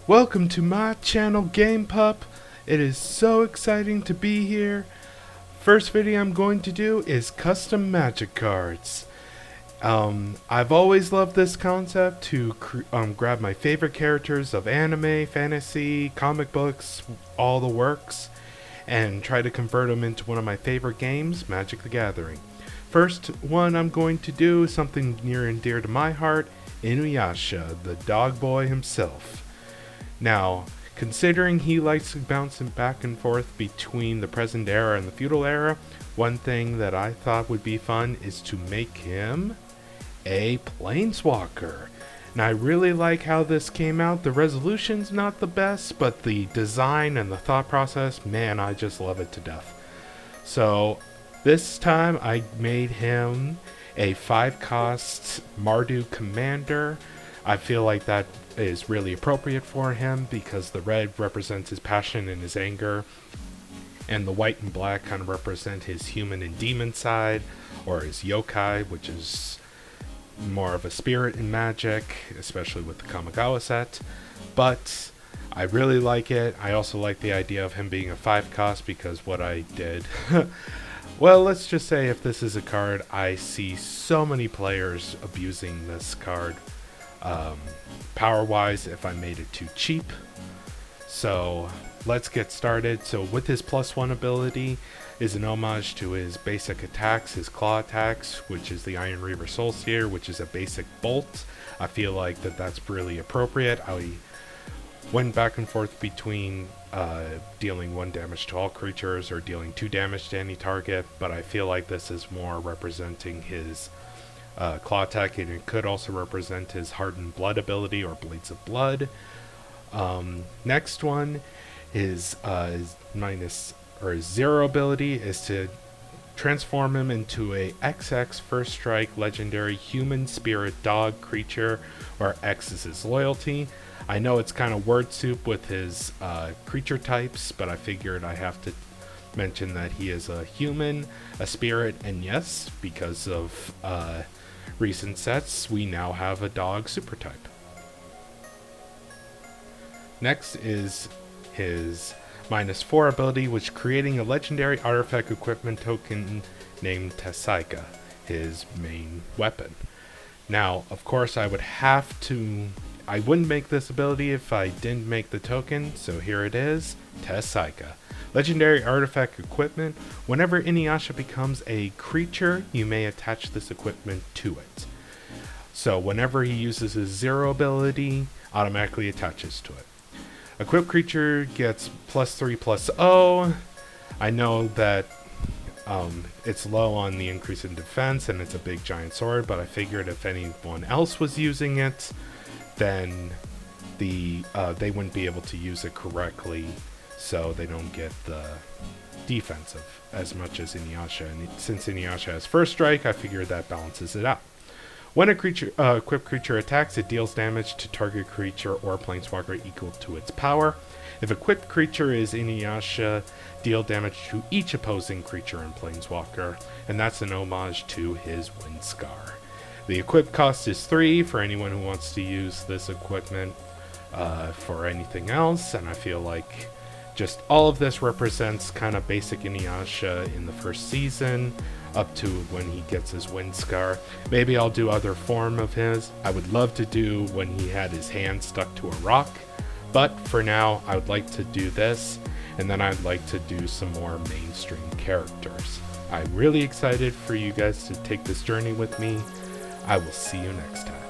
Welcome to my channel, Game Pup. It is so exciting to be here. First video I'm going to do is custom magic cards. I've always loved this concept to grab my favorite characters of anime, fantasy, comic books, all the works, and try to convert them into one of my favorite games, Magic the Gathering. First one I'm going to do is something near and dear to my heart, Inuyasha, the dog boy himself. Now, considering he likes bouncing back and forth between the present era and the feudal era, one thing that I thought would be fun is to make him a planeswalker. Now, I really like how this came out. The resolution's not the best, but the design and the thought process, man, I just love it to death. So, this time I made him a 5-cost Mardu commander. I feel like that is really appropriate for him because the red represents his passion and his anger, and the white and black kind of represent his human and demon side, or his yokai, which is more of a spirit in Magic, especially with the Kamigawa set. But I really like it. I also like the idea of him being a 5-cost because what I did well, let's just say if this is a card, I see so many players abusing this card power wise if I made it too cheap. So let's get started. So with his +1 ability is an homage to his basic attacks, his claw attacks, which is the Iron Reaver Soulseer, which is a basic bolt. I feel like that's really appropriate. I went back and forth between dealing 1 damage to all creatures or dealing 2 damage to any target, but I feel like this is more representing his claw attack, and it could also represent his Hardened Blood ability or Blades of Blood. Next one is his his 0 ability is to transform him into a XX First Strike legendary human spirit dog creature, where X is his loyalty. I know it's kind of word soup with his creature types, but I figured I have to mention that he is a human, a spirit, and yes, because of recent sets, we now have a dog super type. Next is his -4 ability, which creating a legendary artifact equipment token named Tessaika, his main weapon. Now, of course, I wouldn't make this ability if I didn't make the token, so here it is, Tessaika. Legendary artifact equipment. Whenever Inuyasha becomes a creature, you may attach this equipment to it. So whenever he uses his 0 ability, automatically attaches to it. Equipped creature gets +3/+0. I know that it's low on the increase in defense and it's a big giant sword, but I figured if anyone else was using it, then they wouldn't be able to use it correctly, so they don't get the defensive as much as Inuyasha. And since Inuyasha has First Strike, I figured that balances it out. When a equipped creature attacks, it deals damage to target creature or planeswalker equal to its power. If equipped creature is Inuyasha, deal damage to each opposing creature and planeswalker, and that's an homage to his Wind Scar. The equip cost is 3 for anyone who wants to use this equipment for anything else, and I feel like just all of this represents kind of basic Inuyasha in the first season up to when he gets his Wind Scar. Maybe I'll do other form of his. I would love to do when he had his hand stuck to a rock, but for now I would like to do this, and then I'd like to do some more mainstream characters. I'm really excited for you guys to take this journey with me. I will see you next time.